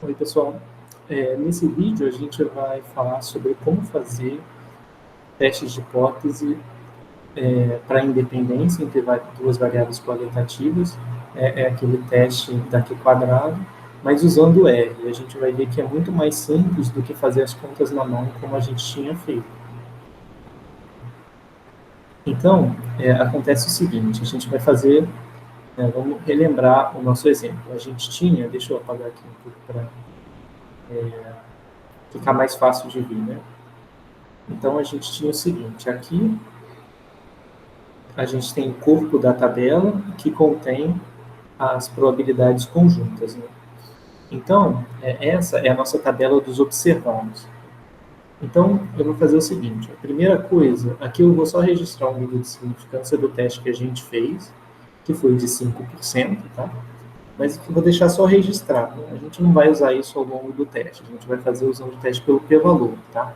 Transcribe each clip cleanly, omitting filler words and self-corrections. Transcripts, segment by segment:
Oi, pessoal. Nesse vídeo, a gente vai falar sobre como fazer testes de hipótese para independência entre duas variáveis qualitativas. É aquele teste da Q quadrado, mas usando R. A gente vai ver que é muito mais simples do que fazer as contas na mão, como a gente tinha feito. Então, acontece o seguinte, a gente vai fazer, vamos relembrar o nosso exemplo. A gente tinha, deixa eu apagar aqui um pouco para ficar mais fácil de ver, né? Então, a gente tinha o seguinte, aqui a gente tem o corpo da tabela que contém as probabilidades conjuntas, né? Então, essa é a nossa tabela dos observados. Então, eu vou fazer o seguinte, a primeira coisa, aqui eu vou só registrar o nível de significância do teste que a gente fez, que foi de 5%, tá? Mas eu vou deixar só registrado, né? A gente não vai usar isso ao longo do teste, a gente vai fazer usando o teste pelo p-valor, tá?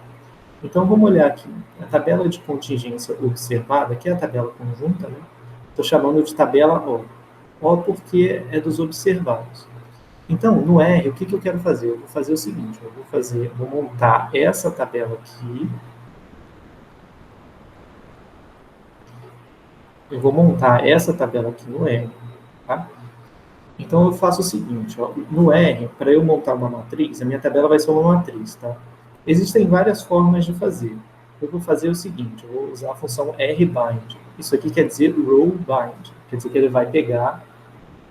Então, vamos olhar aqui. A tabela de contingência observada, que é a tabela conjunta, né? Estou chamando de tabela O. O porque é dos observados. Então, no R, o que eu quero fazer? Eu vou fazer o seguinte, vou montar essa tabela aqui. Eu vou montar essa tabela aqui no R, tá? Então, eu faço o seguinte, ó, no R, para eu montar uma matriz, a minha tabela vai ser uma matriz, tá? Existem várias formas de fazer. Eu vou fazer o seguinte, eu vou usar a função rbind. Isso aqui quer dizer row bind, quer dizer que ele vai pegar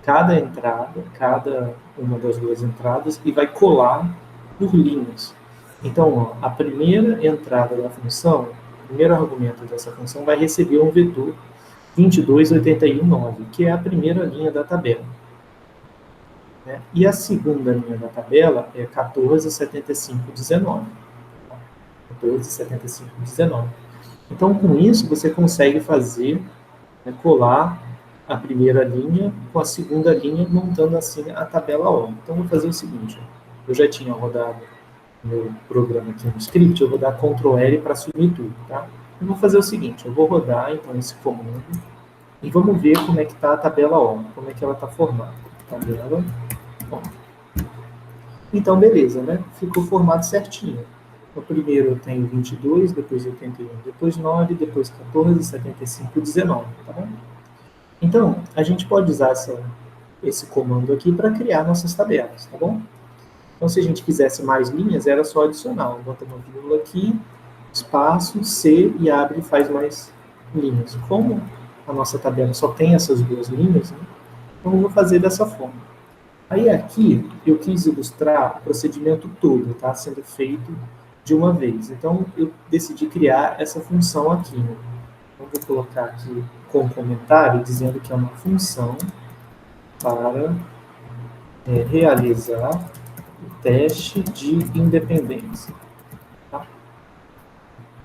cada entrada, cada uma das duas entradas, e vai colar por linhas. Então, ó, a primeira entrada da função, o primeiro argumento dessa função vai receber um vetor 22,81,9, que é a primeira linha da tabela. Né? E a segunda linha da tabela é 14,75,19. 14,75,19. Então, com isso, você consegue fazer, né, colar a primeira linha com a segunda linha, montando assim a tabela O. Então, eu vou fazer o seguinte, eu já tinha rodado meu programa aqui no script, eu vou dar Ctrl L para sumir tudo, tá? Eu vou fazer o seguinte, eu vou rodar, então, esse comando, e vamos ver como é que está a tabela O, como é que ela está formada. Tabela O. Então, beleza, né? Ficou formado certinho. O primeiro eu tenho 22, depois 81, depois 9, depois 14, 75, 19, tá bom? Então, a gente pode usar esse comando aqui para criar nossas tabelas, tá bom? Então, se a gente quisesse mais linhas, era só adicionar. Bota uma vírgula aqui, espaço, C, e abre e faz mais linhas. Como a nossa tabela só tem essas duas linhas, né? Então eu vou fazer dessa forma. Aí aqui, eu quis ilustrar o procedimento todo, tá? Sendo feito de uma vez. Então, eu decidi criar essa função aqui, né? Então, vou colocar aqui com um comentário dizendo que é uma função para realizar o teste de independência. Tá?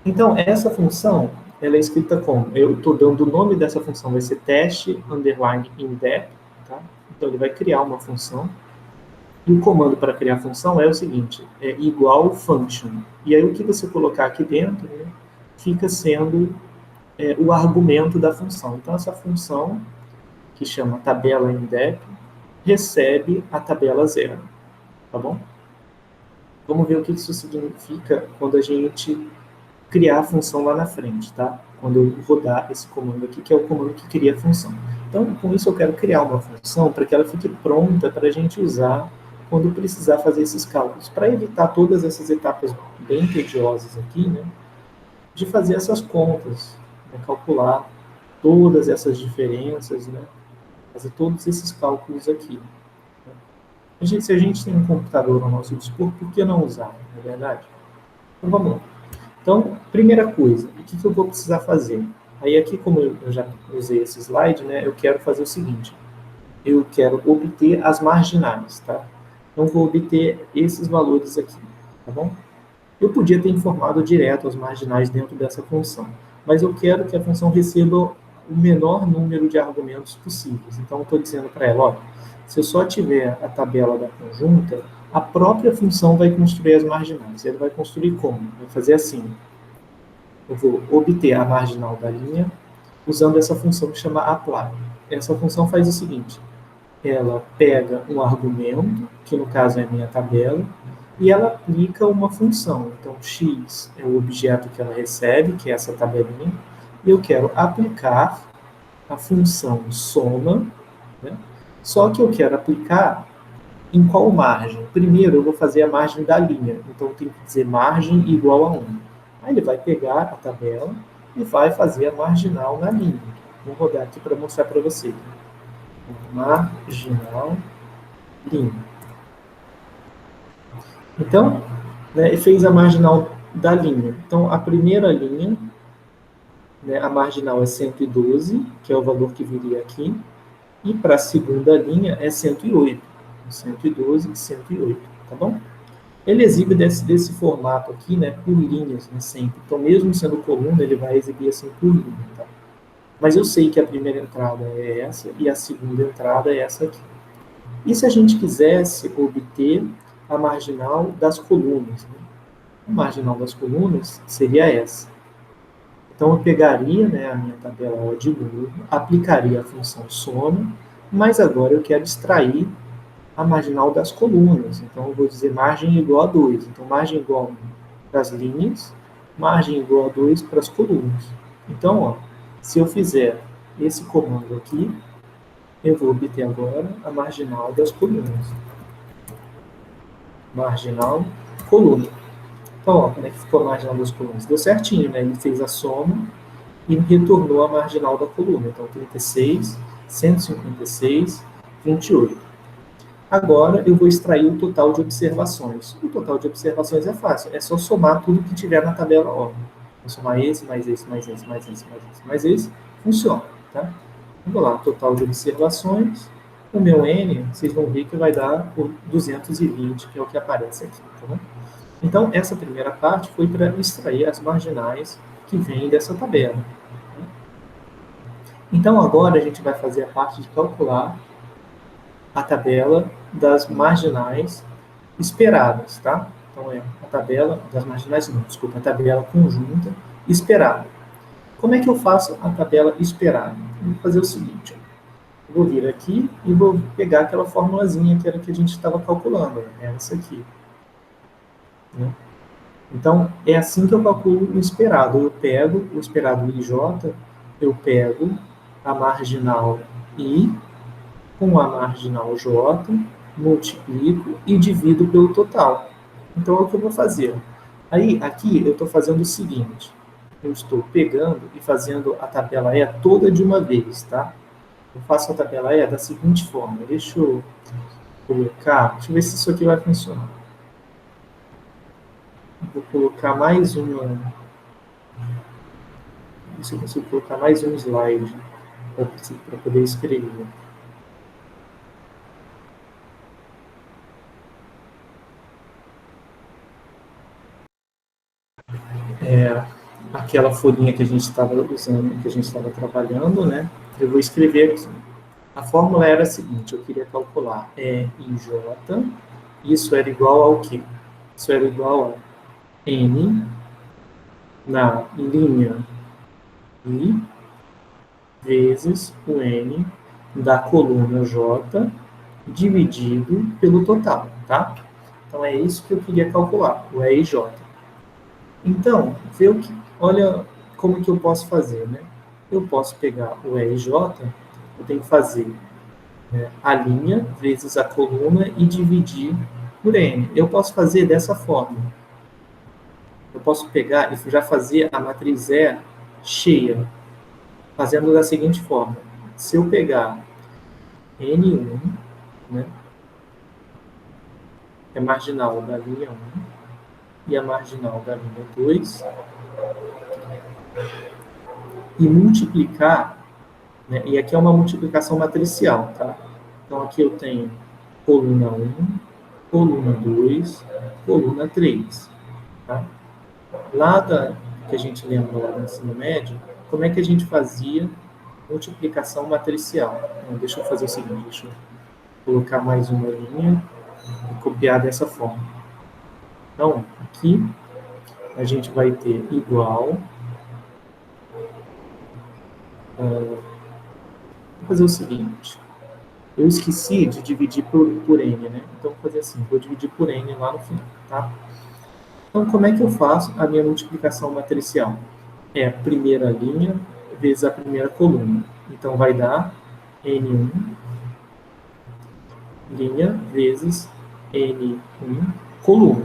Então, essa função, ela é escrita como? Eu estou dando o nome dessa função, vai ser teste underline indep, tá? Então, ele vai criar uma função. E o comando para criar a função é o seguinte, é igual function. E aí, o que você colocar aqui dentro, né, fica sendo o argumento da função. Então, essa função, que chama tabela indep, recebe a tabela zero, tá bom? Vamos ver o que isso significa quando a gente criar a função lá na frente, tá? Quando eu rodar esse comando aqui, que é o comando que cria a função. Então, com isso eu quero criar uma função para que ela fique pronta para a gente usar quando precisar fazer esses cálculos, para evitar todas essas etapas bem tediosas aqui, né? De fazer essas contas, né, calcular todas essas diferenças, né? Fazer todos esses cálculos aqui. Se a gente tem um computador ao nosso dispor, por que não usar, não é verdade? Então vamos lá. Então, primeira coisa, o que eu vou precisar fazer? Aí aqui, como eu já usei esse slide, né, eu quero fazer o seguinte, eu quero obter as marginais, tá? Então, vou obter esses valores aqui, tá bom? Eu podia ter informado direto as marginais dentro dessa função, mas eu quero que a função receba o menor número de argumentos possíveis. Então, eu estou dizendo para ela, olha, se eu só tiver a tabela da conjunta, a própria função vai construir as marginais. Ele vai construir como? Vai fazer assim. Eu vou obter a marginal da linha usando essa função que chama apply. Essa função faz o seguinte. ela pega um argumento, que no caso é a minha tabela, e ela aplica uma função. Então, x é o objeto que ela recebe, que é essa tabelinha, e eu quero aplicar a função soma, né? Só que eu quero aplicar em qual margem? Primeiro, eu vou fazer a margem da linha. Então, eu tenho que dizer margem igual a 1. Aí ele vai pegar a tabela e vai fazer a marginal na linha. Vou rodar aqui para mostrar para você. Marginal, linha. Então, né, ele fez a marginal da linha. Então, a primeira linha, né, a marginal é 112, que é o valor que viria aqui. E para a segunda linha é 108. 112 e 108, tá bom? Ele exibe desse formato aqui, né, por linhas, né, sempre. Então, mesmo sendo coluna, ele vai exibir assim por linha, tá? Mas eu sei que a primeira entrada é essa e a segunda entrada é essa aqui. E se a gente quisesse obter a marginal das colunas? Né? A marginal das colunas seria essa. Então, eu pegaria, né, a minha tabela de novo, aplicaria a função soma, mas agora eu quero extrair a marginal das colunas. Então, eu vou dizer margem igual a 2. Então, margem igual a 1 para as linhas, margem igual a 2 para as colunas. Então, ó, se eu fizer esse comando aqui, eu vou obter agora a marginal das colunas. Marginal, coluna. Então, ó, como é que ficou a marginal das colunas? Deu certinho, né? Ele fez a soma e retornou a marginal da coluna. Então, 36, 156, 28. Agora, eu vou extrair o total de observações. O total de observações é fácil, é só somar tudo que tiver na tabela ordem. Vou somar esse, mais esse, mais esse, mais esse, mais esse, mais esse, funciona, tá? Vamos lá, total de observações. O meu N, vocês vão ver que vai dar por 220, que é o que aparece aqui, tá bom? Então, essa primeira parte foi para extrair as marginais que vêm dessa tabela. Então, agora a gente vai fazer a parte de calcular a tabela das marginais esperadas, tá? Então, é a tabela das marginais, não, desculpa, a tabela conjunta esperada. Como é que eu faço a tabela esperada? Eu vou fazer o seguinte, eu vou vir aqui e vou pegar aquela formulazinha que era que a gente estava calculando, é essa aqui. Né? Então, é assim que eu calculo o esperado. Eu pego o esperado IJ, eu pego a marginal I com a marginal J, multiplico e divido pelo total. Então, é o que eu vou fazer. Aí, aqui, eu estou fazendo o seguinte. Eu estou pegando e fazendo a tabela E toda de uma vez, tá? Eu faço a tabela E da seguinte forma. Deixa eu colocar... Deixa eu ver se isso aqui vai funcionar. Vou colocar mais uma... Se eu consigo colocar mais um slide para poder escrever. Aquela folhinha que a gente estava usando, que a gente estava trabalhando, né? Eu vou escrever aqui. A fórmula era a seguinte, eu queria calcular EIJ, isso era igual ao quê? Isso era igual a N na linha I vezes o N da coluna J dividido pelo total, tá? Então, é isso que eu queria calcular, o EIJ. Então, olha como que eu posso fazer, né? Eu posso pegar o EIJ, eu tenho que fazer a linha vezes a coluna e dividir por N. Eu posso fazer dessa forma. Eu posso pegar e já fazer a matriz E cheia, fazendo da seguinte forma. Se eu pegar N1, né, é marginal da linha 1 e a marginal da linha 2, e multiplicar, né, e aqui é uma multiplicação matricial, tá? Então, aqui eu tenho coluna 1, coluna 2, coluna 3, tá? Que a gente lembra lá no ensino médio, como é que a gente fazia multiplicação matricial? Então, deixa eu fazer o seguinte, deixa eu colocar mais uma linha e copiar dessa forma. Então, aqui a gente vai ter igual... vou fazer o seguinte. Eu esqueci de dividir por n, né? Então, vou fazer assim, vou dividir por n lá no final, tá? Então, como é que eu faço a minha multiplicação matricial? É a primeira linha vezes a primeira coluna. Então, vai dar N1 linha vezes N1 coluna.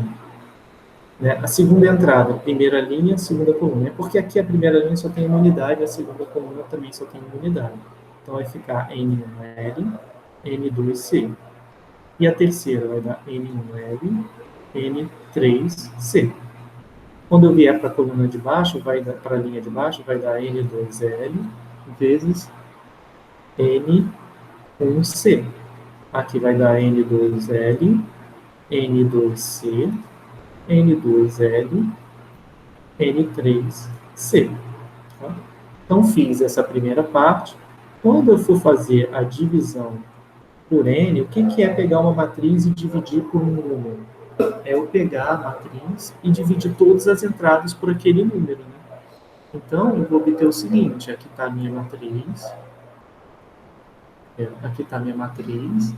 Né? A segunda entrada, primeira linha, segunda coluna. É porque aqui a primeira linha só tem uma unidade, a segunda coluna também só tem uma unidade. Então, vai ficar N1L, N2C. E a terceira vai dar N1L, N3C. Quando eu vier para a coluna de baixo, para a linha de baixo, vai dar N2L vezes N1C. Aqui vai dar N2L, N2C, N2L, N3C. Tá? Então, fiz essa primeira parte. Quando eu for fazer a divisão por N, o que é pegar uma matriz e dividir por um número? É eu pegar a matriz e dividir todas as entradas por aquele número, né? Então, eu vou obter o seguinte, aqui está a minha matriz, aqui está a minha matriz,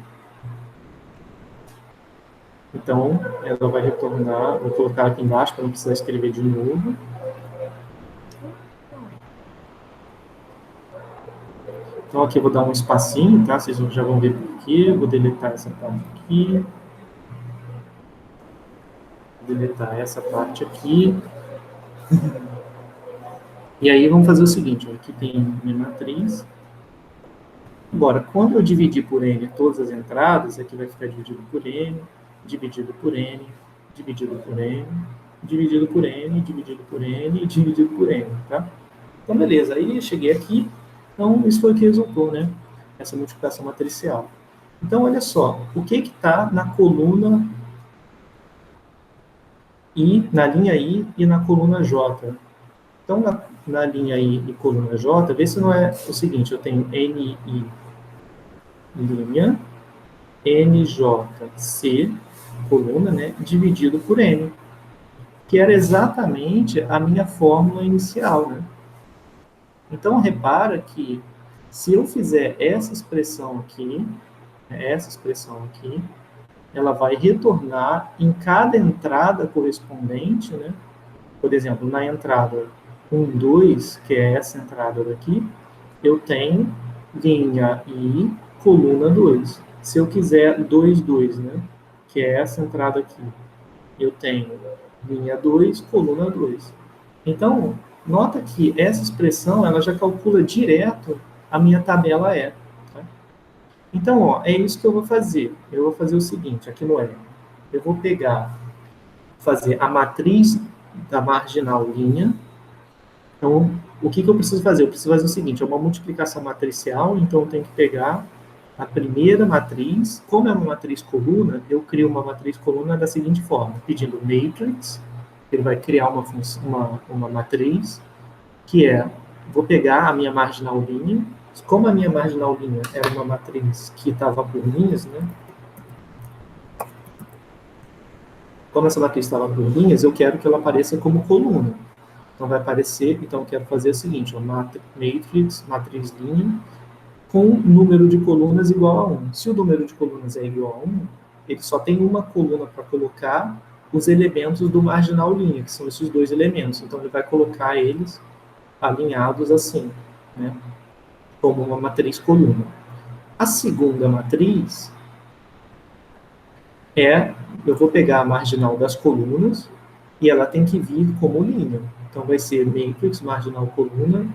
então, ela vai retornar, vou colocar aqui embaixo para não precisar escrever de novo. Então, aqui eu vou dar um espacinho, tá? Vocês já vão ver por quê, eu vou deletar essa parte aqui, vou deletar essa parte aqui, e aí vamos fazer o seguinte, ó, aqui tem minha matriz. Agora, quando eu dividir por n todas as entradas, aqui vai ficar dividido por n, dividido por n, dividido por n, dividido por n, dividido por n e dividido por n, tá? Então, beleza. Aí, eu cheguei aqui. Então, isso foi o que resultou, né? Essa multiplicação matricial. Então, olha só. O que está na coluna I, na linha I e na coluna J? Então, na linha I e coluna J, vê se não é o seguinte. Eu tenho NI linha, NJC, coluna, né, dividido por N, que era exatamente a minha fórmula inicial, né? Então, repara que se eu fizer essa expressão aqui, ela vai retornar em cada entrada correspondente, né? Por exemplo, na entrada 1, 2, que é essa entrada daqui, eu tenho linha I, coluna 2. Se eu quiser 2, 2, né? Que é essa entrada aqui, eu tenho linha 2, coluna 2. Então, nota que essa expressão ela já calcula direto a minha tabela E. Tá? Então, ó, é isso que eu vou fazer. Eu vou fazer o seguinte, aqui no E. Eu vou fazer a matriz da marginal linha. Então, o que eu preciso fazer? Eu preciso fazer o seguinte, é uma multiplicação matricial, então eu tenho que pegar a primeira matriz. Como é uma matriz coluna, eu crio uma matriz coluna da seguinte forma, pedindo matrix, ele vai criar uma matriz, que é, vou pegar a minha marginal linha, como a minha marginal linha era uma matriz que estava por linhas, né? Como essa matriz estava por linhas, eu quero que ela apareça como coluna. Então, vai aparecer, então eu quero fazer o seguinte, ó, matriz linha, com número de colunas igual a 1. Se o número de colunas é igual a 1, ele só tem uma coluna para colocar os elementos do marginal linha, que são esses dois elementos. Então, ele vai colocar eles alinhados assim, né? Como uma matriz coluna. A segunda matriz eu vou pegar a marginal das colunas e ela tem que vir como linha. Então, vai ser matrix, marginal coluna,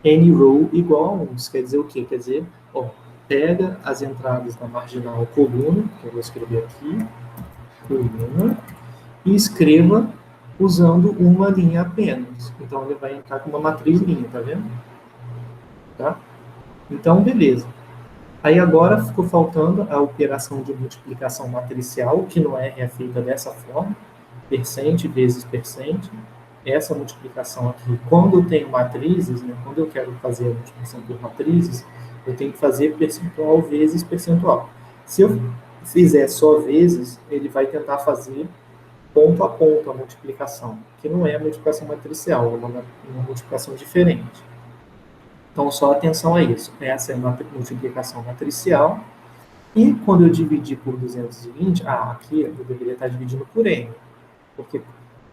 n-row igual a 1. Isso quer dizer o quê? Quer dizer, ó, pega as entradas da marginal coluna, que eu vou escrever aqui, coluna, e escreva usando uma linha apenas. Então, ele vai entrar com uma matriz linha, tá vendo? Tá? Então, beleza. Aí agora ficou faltando a operação de multiplicação matricial, que no R é feita dessa forma, percente vezes percente. Essa multiplicação aqui, quando eu tenho matrizes, né, quando eu quero fazer a multiplicação por matrizes, eu tenho que fazer percentual vezes percentual. Se eu fizer só vezes, ele vai tentar fazer ponto a ponto a multiplicação, que não é a multiplicação matricial, é uma multiplicação diferente. Então, só atenção a isso. Essa é uma multiplicação matricial. E quando eu dividir por 220, aqui eu deveria estar dividindo por n. Porque,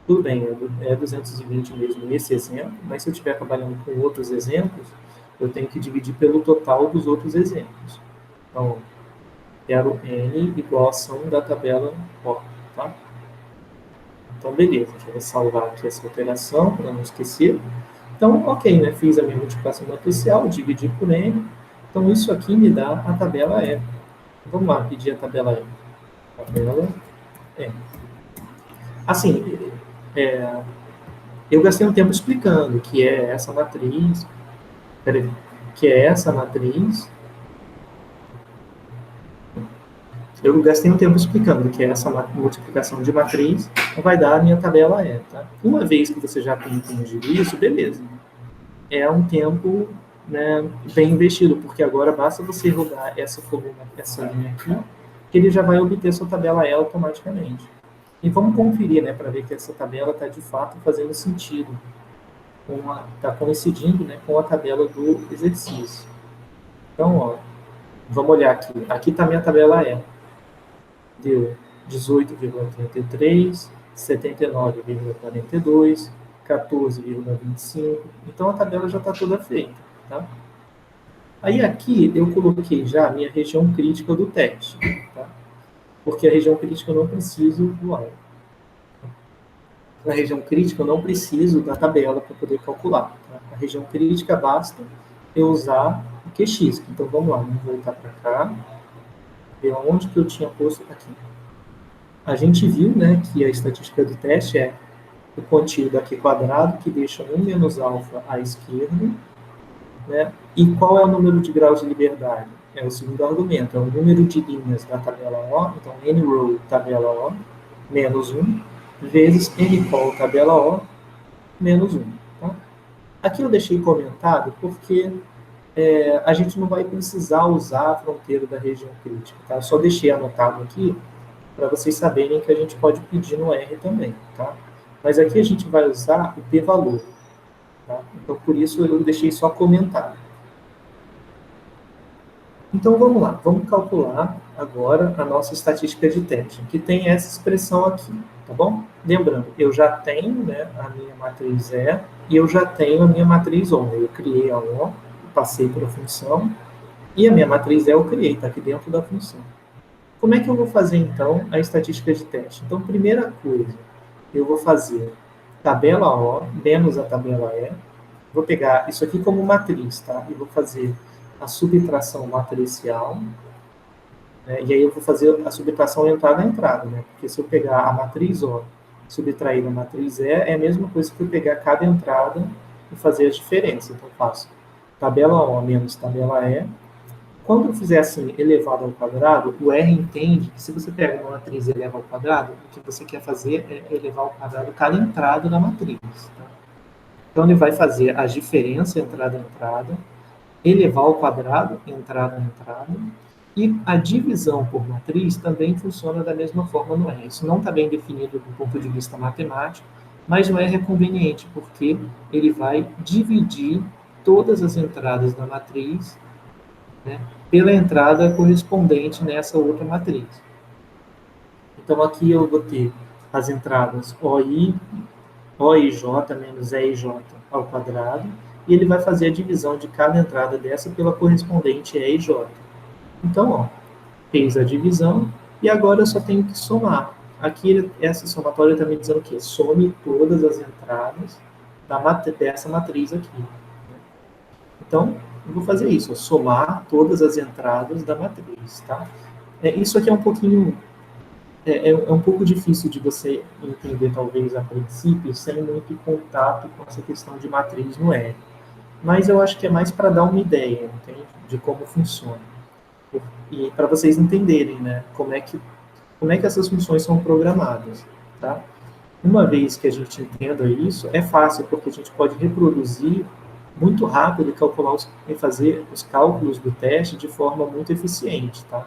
tudo bem, é 220 mesmo nesse exemplo, mas se eu estiver trabalhando com outros exemplos, eu tenho que dividir pelo total dos outros exemplos. Então, quero n igual a soma da tabela O, tá? Então, beleza, eu vou salvar aqui essa operação para não esquecer. Então, ok, né? Fiz a minha multiplicação matricial, dividi por n. Então, isso aqui me dá a tabela E. Vamos lá, pedir a tabela E. Tabela E. Assim, eu gastei um tempo explicando que é essa matriz, eu gastei um tempo explicando que essa multiplicação de matriz vai dar a minha tabela E, tá? Uma vez que você já tem entendido isso, beleza. É um tempo, né, bem investido, porque agora basta você rodar essa coluna, essa linha aqui, que ele já vai obter sua tabela E automaticamente. E vamos conferir, né, para ver que essa tabela está de fato fazendo sentido, está coincidindo, né, com a tabela do exercício. Então, ó, vamos olhar aqui. Aqui está a minha tabela E. Deu 18,33, 79,42, 14,25. Então, a tabela já está toda feita, tá? Aí, aqui, eu coloquei já a minha região crítica do teste, tá? Porque a região crítica eu não preciso do AR. Na região crítica eu não preciso da tabela para poder calcular. Tá? A região crítica basta eu usar o QX. Então, vamos lá, vamos voltar para cá. Ver onde que eu tinha posto aqui. A gente viu, né, que a estatística do teste é o contínuo aqui quadrado, que deixa 1 menos alfa à esquerda, né? E qual é o número de graus de liberdade? É o segundo argumento, é o número de linhas da tabela O, então n-row tabela O, menos 1, vezes n-col tabela O, menos 1. Tá? Aqui eu deixei comentado porque a gente não vai precisar usar a fronteira da região crítica. Tá? Eu só deixei anotado aqui para vocês saberem que a gente pode pedir no R também. Tá? Mas aqui a gente vai usar o p-valor. Tá? Então, por isso eu deixei só comentado. Então, vamos lá. Vamos calcular agora a nossa estatística de teste, que tem essa expressão aqui, tá bom? Lembrando, eu já tenho, né, a minha matriz E e eu já tenho a minha matriz O. Eu criei a O, passei para a função, e a minha matriz E eu criei, está aqui dentro da função. Como é que eu vou fazer, então, a estatística de teste? Então, primeira coisa, eu vou fazer tabela O menos a tabela E. Vou pegar isso aqui como matriz, tá? E vou fazer a subtração matricial, né? E aí eu vou fazer a subtração entrada a entrada, né? Porque se eu pegar a matriz O, subtrair da matriz E, é a mesma coisa que eu pegar cada entrada e fazer as diferenças. Então, eu faço tabela O menos tabela E. Quando eu fizer assim, elevado ao quadrado, o R entende que se você pega uma matriz e eleva ao quadrado, o que você quer fazer é elevar ao quadrado cada entrada da matriz. Tá? Então, ele vai fazer a diferença entrada a entrada, elevar ao quadrado entrada a entrada, e a divisão por matriz também funciona da mesma forma no R. Isso não está bem definido do ponto de vista matemático, mas no R é conveniente, porque ele vai dividir todas as entradas da matriz, né, pela entrada correspondente nessa outra matriz. Então, aqui eu vou ter as entradas OI J menos EIJ ao quadrado, e ele vai fazer a divisão de cada entrada dessa pela correspondente EIJ. Então, ó, fez a divisão, e agora eu só tenho que somar. Aqui, essa somatória está me dizendo o quê? Some todas as entradas dessa matriz aqui. Então, eu vou fazer isso, somar todas as entradas da matriz, tá? Isso aqui é um pouquinho... É um pouco difícil de você entender, talvez, a princípio, sem muito contato com essa questão de matriz no R. Mas eu acho que é mais para dar uma ideia, entende? De como funciona. E para vocês entenderem, né, como é que essas funções são programadas, tá? Uma vez que a gente entenda isso, é fácil, porque a gente pode reproduzir muito rápido e fazer os cálculos do teste de forma muito eficiente, tá?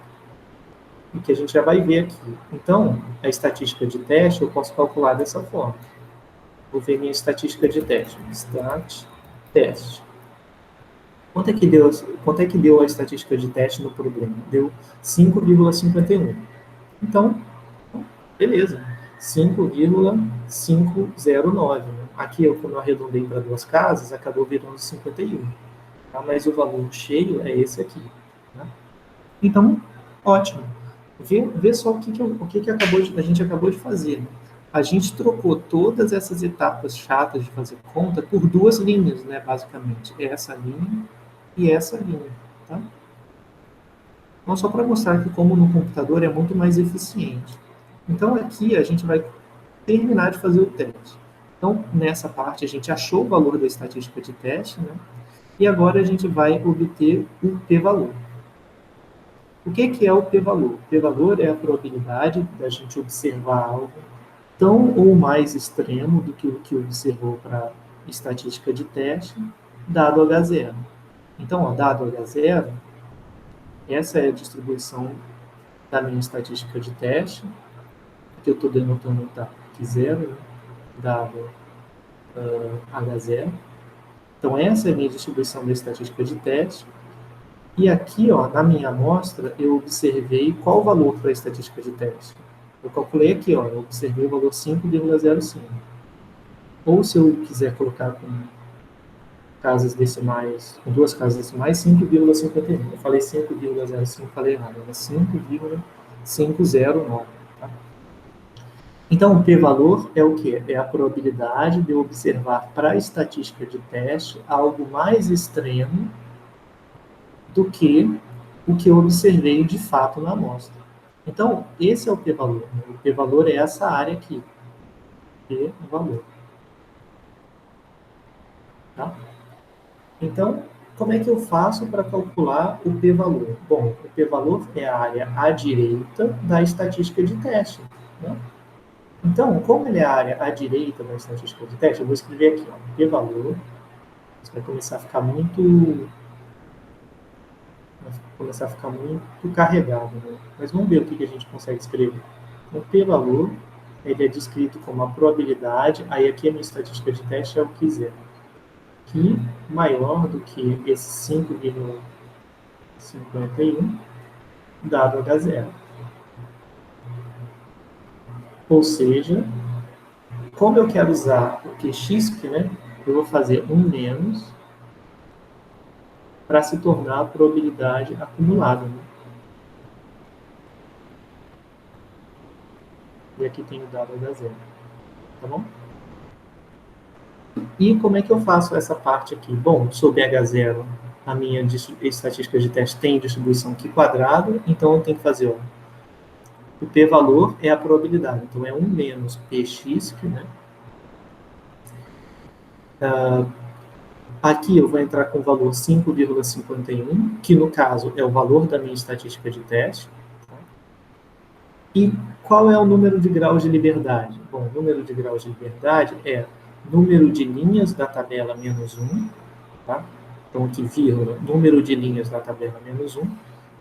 E que a gente já vai ver aqui. Então, a estatística de teste eu posso calcular dessa forma. Vou ver minha estatística de teste. Stat, teste. Quanto é que deu a estatística de teste no problema? Deu 5,51. Então, beleza. 5,509. Aqui, como eu arredondei para duas casas, acabou virando 51. Tá? Mas o valor cheio é esse aqui. Tá? Então, ótimo. Vê só o que a gente acabou de fazer. A gente trocou todas essas etapas chatas de fazer conta por duas linhas, né, basicamente. Essa linha e essa linha. Tá? Então, só para mostrar que como no computador é muito mais eficiente. Então, aqui a gente vai terminar de fazer o teste. Então, nessa parte, a gente achou o valor da estatística de teste, né? E agora a gente vai obter o p-valor. O que é o p-valor? O p-valor é a probabilidade da gente observar algo tão ou mais extremo do que o que observou para estatística de teste, dado H0. Então, ó, dado H0, essa é a distribuição da minha estatística de teste, que eu estou denotando tá, aqui 0, né? Dado H0. Então, essa é a minha distribuição da estatística de teste. E aqui, ó, na minha amostra, eu observei qual o valor para a estatística de teste. Eu calculei aqui, ó, eu observei o valor 5,05. Ou se eu quiser colocar com casas decimais, com duas casas decimais, 5,51. Eu falei 5,05, falei errado, era 5,509. Tá? Então, o p-valor é o quê? É a probabilidade de eu observar para a estatística de teste algo mais extremo do que o que eu observei de fato na amostra. Então, esse é o p-valor. Né? O p-valor é essa área aqui. P-valor. Tá? Então, como é que eu faço para calcular o p-valor? Bom, o p-valor é a área à direita da estatística de teste. Né? Então, como ele é a área à direita da estatística de teste, eu vou escrever aqui, ó, p-valor. Isso vai começar a ficar muito carregado, né? Mas vamos ver o que a gente consegue escrever. O p-valor, ele é descrito como a probabilidade, aí aqui a minha estatística de teste é o quiser, que maior do que esse 5,51 dado H0. Ou seja, como eu quero usar o QX, né, eu vou fazer um menos para se tornar a probabilidade acumulada. Né? E aqui tem o dado H0. Tá bom? E como é que eu faço essa parte aqui? Bom, sobre H0, a minha estatística de teste tem distribuição aqui quadrado, então eu tenho que fazer, ó, o p-valor é a probabilidade, então é 1 menos px, né? Aqui eu vou entrar com o valor 5,51, que no caso é o valor da minha estatística de teste. E qual é o número de graus de liberdade? Bom, o número de graus de liberdade é número de linhas da tabela menos 1, tá? Então aqui, vírgula, número de linhas da tabela menos 1,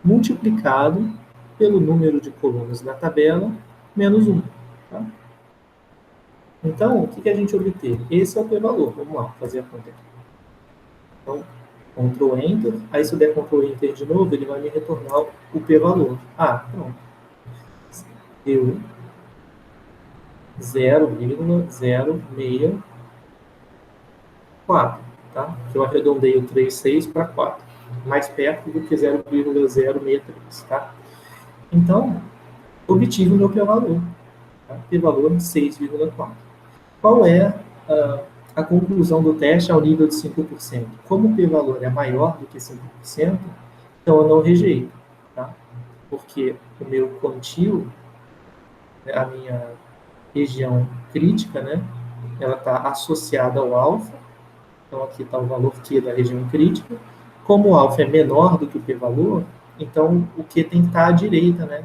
multiplicado pelo número de colunas da tabela menos 1. Tá? Então, o que a gente obteve? Esse é o p-valor. Vamos lá, fazer a conta aqui. Então, Ctrl Enter. Aí, se eu der Ctrl Enter de novo, ele vai me retornar o p-valor. Ah, pronto. Deu 0,064. Tá? Eu arredondei o 36 para 4. Mais perto do que 0,063. Tá? Então, obtive o meu p-valor. Tá? P-valor 6,4. Qual é a conclusão do teste ao nível de 5%? Como o p-valor é maior do que 5%, então eu não rejeito, tá? Porque o meu quantio, a minha região crítica, né, ela está associada ao alfa, então aqui está o valor Q da região crítica. Como o alfa é menor do que o p-valor, então o Q tem que estar à direita, né,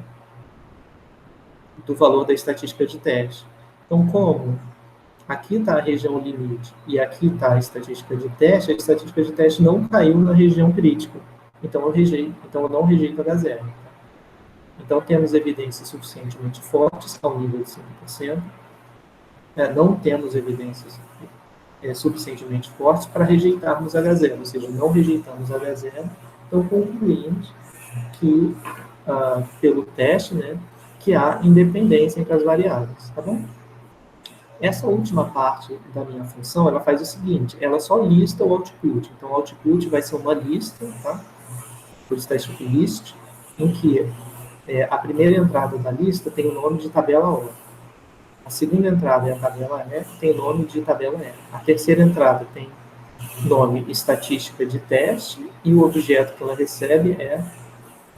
do valor da estatística de teste. Então, como aqui está a região limite e aqui está a estatística de teste, a estatística de teste não caiu na região crítica. Então eu não rejeito H0. Então temos evidências suficientemente fortes ao nível de 5%. Não temos evidências suficientemente fortes para rejeitarmos H0, ou seja, não rejeitamos H0, então concluímos que, pelo teste, né, que há independência entre as variáveis, tá bom? Essa última parte da minha função, ela faz o seguinte, ela só lista o output. Então, o output vai ser uma lista, tá? Por isso está escrito list, em que a primeira entrada da lista tem o nome de tabela O. A segunda entrada é a tabela E, tem nome de tabela E. A terceira entrada tem nome estatística de teste e o objeto que ela recebe é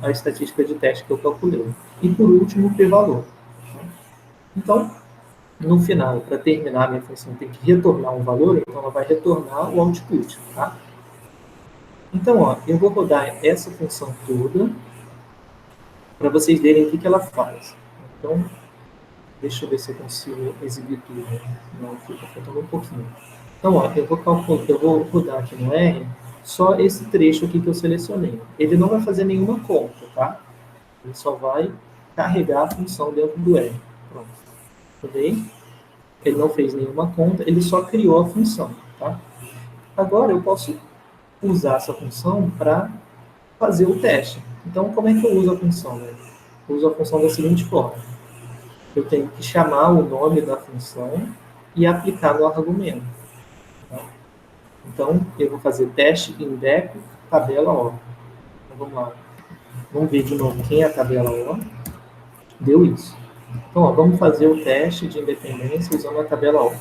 a estatística de teste que eu calculei. E por último, o p-valor. Então, no final, para terminar, minha função tem que retornar um valor, então ela vai retornar o output, tá? Então, ó, eu vou rodar essa função toda para vocês verem o que ela faz. Então, deixa eu ver se eu consigo exibir tudo. Não, fica faltando um pouquinho. Então, ó, eu vou rodar aqui no R só esse trecho aqui que eu selecionei. Ele não vai fazer nenhuma conta, tá? Ele só vai carregar a função dentro do R. Pronto. Rodei. Ele não fez nenhuma conta, ele só criou a função, tá? Agora eu posso usar essa função para fazer o teste. Então, como é que eu uso a função? Né? Eu uso a função da seguinte forma. Eu tenho que chamar o nome da função e aplicar no argumento. Tá? Então, eu vou fazer teste index tabela O. Então, vamos lá. Vamos ver de novo quem é a tabela O. Deu isso. Então, ó, vamos fazer o teste de independência usando a tabela O.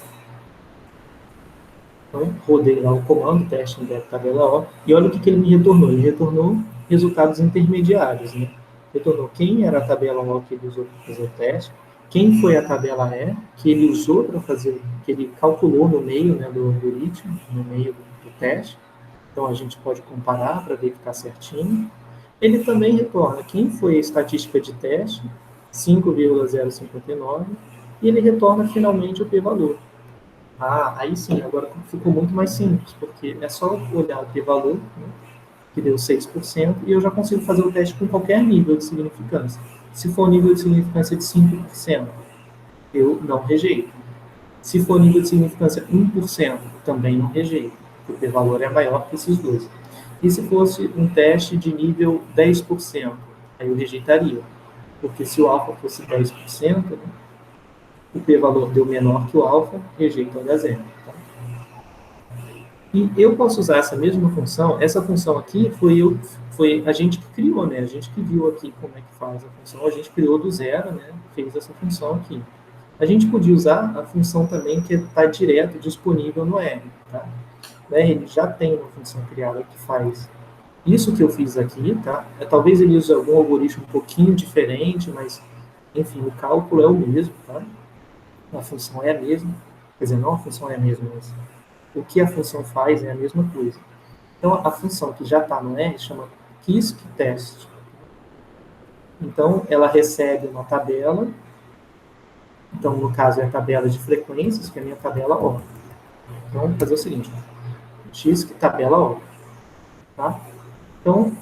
Então, rodei lá o comando, teste index tabela O, e olha o que ele me retornou. Ele retornou resultados intermediários. Né? Retornou quem era a tabela O que ele usou para fazer o teste, quem foi a tabela E que ele usou para fazer, que ele calculou no meio, né, do algoritmo, no meio do teste. Então, a gente pode comparar para ver que está certinho. Ele também retorna quem foi a estatística de teste, 5,059, e ele retorna finalmente o p-valor. Aí sim, agora ficou muito mais simples, porque é só olhar o p-valor, né, que deu 6%, e eu já consigo fazer o teste com qualquer nível de significância. Se for nível de significância de 5%, eu não rejeito. Se for nível de significância 1%, também não rejeito, porque o p-valor é maior que esses dois. E se fosse um teste de nível 10%, aí eu rejeitaria, porque se o alfa fosse 10%, né, o p-valor deu menor que o alfa, rejeito o H0. Tá? E eu posso usar essa mesma função, essa função aqui foi a gente que criou, né? A gente que viu aqui como é que faz a função, a gente criou do zero, né? Fez essa função aqui. A gente podia usar a função também que está direto disponível no R, tá? O R ele já tem uma função criada que faz isso que eu fiz aqui, tá? Talvez ele use algum algoritmo um pouquinho diferente, mas, enfim, o cálculo é o mesmo, tá? A função é a mesma. Quer dizer, não a função é a mesma, mas o que a função faz é a mesma coisa. Então, a função que já está no R chama QISC-test. Então, ela recebe uma tabela. Então, no caso, é a tabela de frequências, que é a minha tabela O. Então, vamos fazer o seguinte. QISC tabela O. Tá? Então,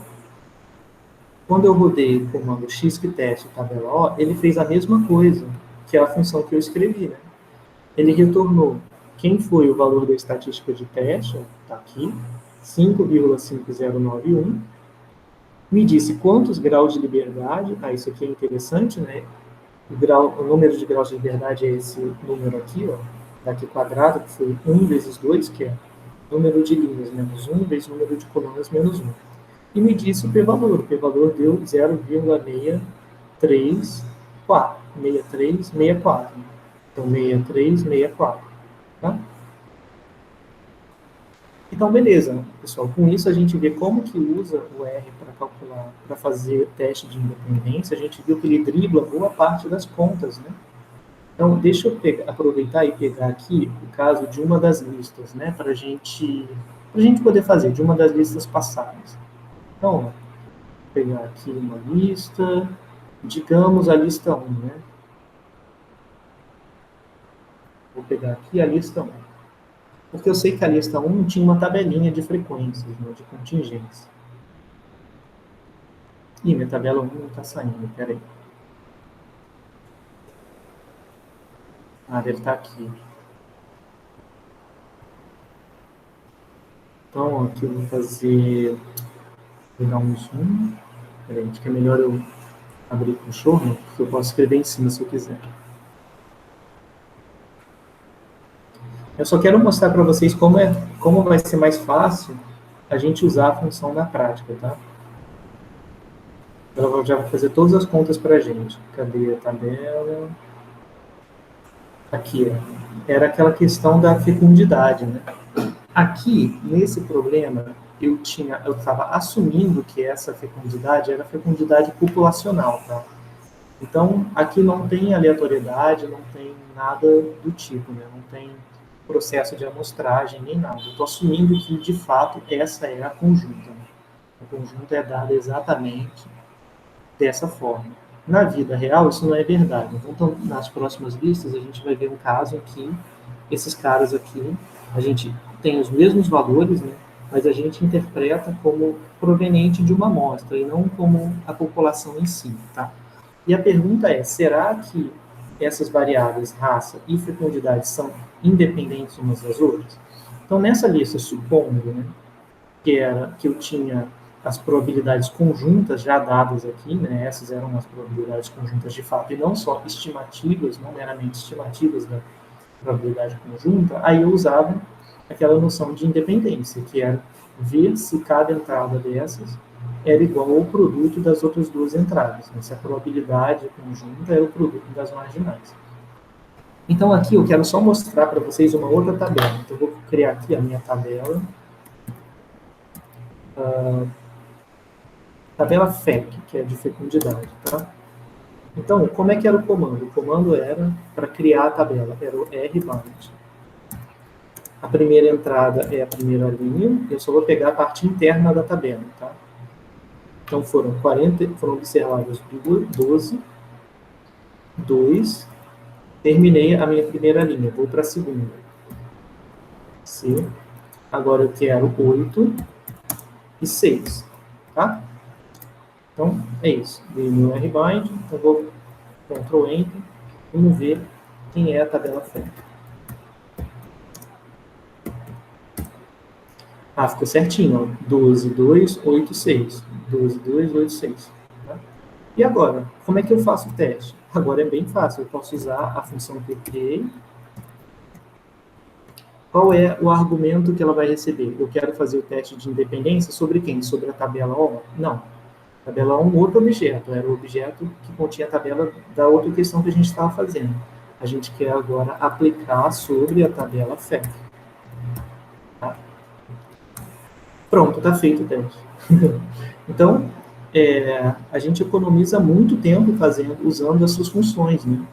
quando eu rodei o comando QISC-test tabela O, ele fez a mesma coisa que a função que eu escrevi, né? Ele retornou quem foi o valor da estatística de teste, está aqui, 5,5091, me disse quantos graus de liberdade, isso aqui é interessante, né? O número de graus de liberdade é esse número aqui, ó, daqui quadrado, que foi 1 vezes 2, que é número de linhas menos 1 vezes número de colunas menos 1. E me disse o p-valor. O p-valor deu 0,634. 6364. Então, 6364. Tá? Então, beleza, pessoal. Com isso, a gente vê como que usa o R para calcular, para fazer teste de independência. A gente viu que ele dribla boa parte das contas, né? Então, deixa eu aproveitar e pegar aqui o caso de uma das listas, né? Para a gente poder fazer, de uma das listas passadas. Então, ó, vou pegar aqui uma lista, digamos a lista 1, né? Vou pegar aqui a lista 1. Porque eu sei que a lista 1 tinha uma tabelinha de frequências, né, de contingência. Ih, minha tabela 1 não está saindo, peraí. Deve estar aqui. Então, aqui eu vou fazer... Vou dar um zoom. Peraí, acho que é melhor eu abrir com o show, né? Porque eu posso escrever em cima se eu quiser. Eu só quero mostrar para vocês como vai ser mais fácil a gente usar a função na prática, tá? Ela já vai fazer todas as contas para a gente. Cadê a tabela? Aqui, ó. Era aquela questão da fecundidade, né? Aqui, nesse problema, eu estava assumindo que essa fecundidade era fecundidade populacional, tá? Então, aqui não tem aleatoriedade, não tem nada do tipo, né? Não tem processo de amostragem nem nada. Eu estou assumindo que, de fato, essa é a conjunta. Né? A conjunta é dada exatamente dessa forma. Na vida real, isso não é verdade. Então, nas próximas listas, a gente vai ver um caso em que esses caras aqui, a gente tem os mesmos valores, né? Mas a gente interpreta como proveniente de uma amostra e não como a população em si, tá? E a pergunta é, será que essas variáveis, raça e fecundidade, são independentes umas das outras? Então, nessa lista, supondo, né, que eu tinha as probabilidades conjuntas já dadas aqui, né, essas eram as probabilidades conjuntas de fato, e não só estimativas, não meramente estimativas da probabilidade conjunta, aí eu usava aquela noção de independência, que era ver se cada entrada dessas era igual ao produto das outras duas entradas, né? Se a probabilidade conjunta era o produto das marginais. Então, aqui eu quero só mostrar para vocês uma outra tabela. Então, eu vou criar aqui a minha tabela. Tabela FEC, que é de fecundidade, tá? Então, como é que era o comando? O comando era, para criar a tabela, era o rbind. A primeira entrada é a primeira linha, eu só vou pegar a parte interna da tabela, tá? Então, foram observadas 12, 2, terminei a minha primeira linha, vou para a segunda. C, agora eu quero 8 e 6, tá? Então, é isso. Dei meu rbind, então vou Ctrl Enter, vamos ver quem é a tabela FEC. Ah, ficou certinho, ó. 12, 2, 8, 6. 12, 2, 8, 6. Tá? E agora, como é que eu faço o teste? Agora é bem fácil, eu posso usar a função que eu criei. Qual é o argumento que ela vai receber? Eu quero fazer o teste de independência sobre quem? Sobre a tabela O? Não. A tabela O é um outro objeto, era o objeto que continha a tabela da outra questão que a gente estava fazendo. A gente quer agora aplicar sobre a tabela FEC. Tá? Pronto, está feito o teste. Então, a gente economiza muito tempo usando essas funções, né?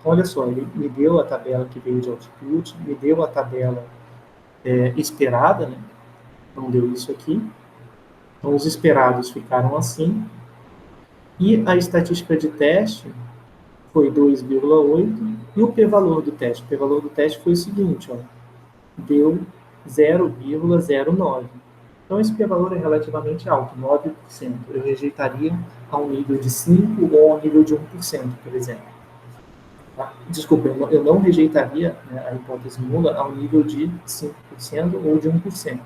Olha só, ele me deu a tabela que veio de output, me deu a tabela esperada, né? Então, deu isso aqui. Então, os esperados ficaram assim. E a estatística de teste foi 2,8. E o p-valor do teste? O p-valor do teste foi o seguinte, ó, deu 0,09. Então, esse p-valor é relativamente alto, 9%. Eu rejeitaria ao nível de 5% ou ao nível de 1%, por exemplo. Tá? Desculpa, eu não rejeitaria, né, a hipótese nula ao nível de 5% ou de 1%.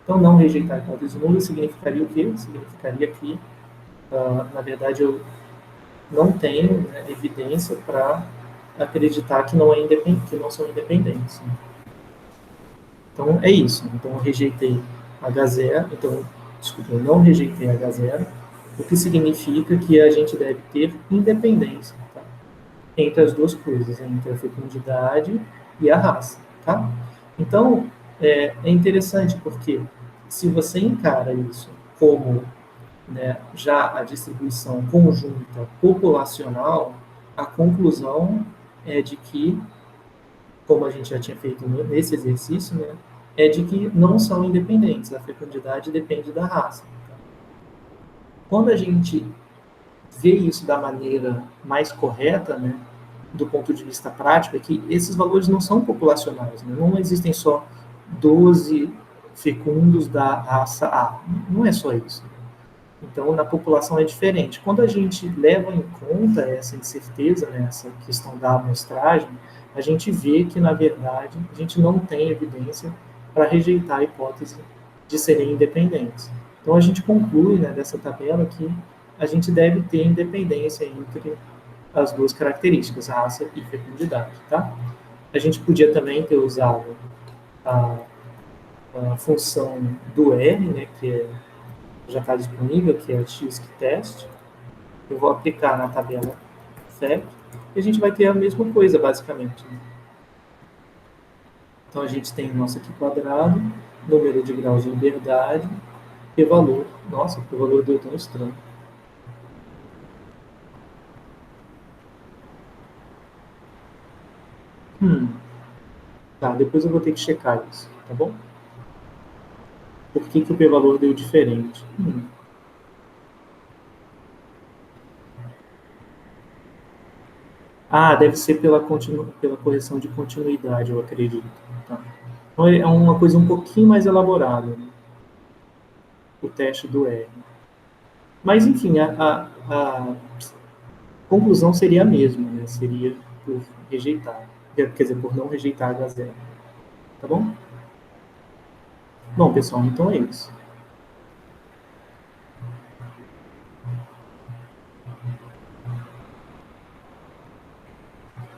Então, não rejeitar a hipótese nula significaria o quê? Significaria que, na verdade, eu não tenho, né, evidência para acreditar que não são independentes. Né? Então, é isso. Então, eu rejeitei H0, eu não rejeitei H0, o que significa que a gente deve ter independência, tá? Entre as duas coisas, entre a fecundidade e a raça, tá? Então, é interessante porque se você encara isso como, né, já a distribuição conjunta populacional, a conclusão é de que, como a gente já tinha feito nesse exercício, né, é de que não são independentes, a fecundidade depende da raça. Quando a gente vê isso da maneira mais correta, né, do ponto de vista prático, é que esses valores não são populacionais, né? Não existem só 12 fecundos da raça A, não é só isso. Então, na população é diferente. Quando a gente leva em conta essa incerteza, né, essa questão da amostragem, a gente vê que, na verdade, a gente não tem evidência para rejeitar a hipótese de serem independentes. Então, a gente conclui, né, dessa tabela que a gente deve ter independência entre as duas características, raça e fecundidade, tá? A gente podia também ter usado a, a função do R, né, que já está disponível, que é o XKTest. Eu vou aplicar na tabela FEP e a gente vai ter a mesma coisa, basicamente. Né? Então, a gente tem o nosso aqui quadrado, número de graus de liberdade e valor. Nossa, o valor deu tão estranho. Tá, depois eu vou ter que checar isso, tá bom? Por que, que o p-valor deu diferente? Ah, deve ser pela correção de continuidade, eu acredito. Tá. Então é uma coisa um pouquinho mais elaborada, né? O teste do R. Mas, enfim, a conclusão seria a mesma, né? Seria por rejeitar. Quer dizer, por não rejeitar H0. Tá bom? Bom, pessoal, então é isso.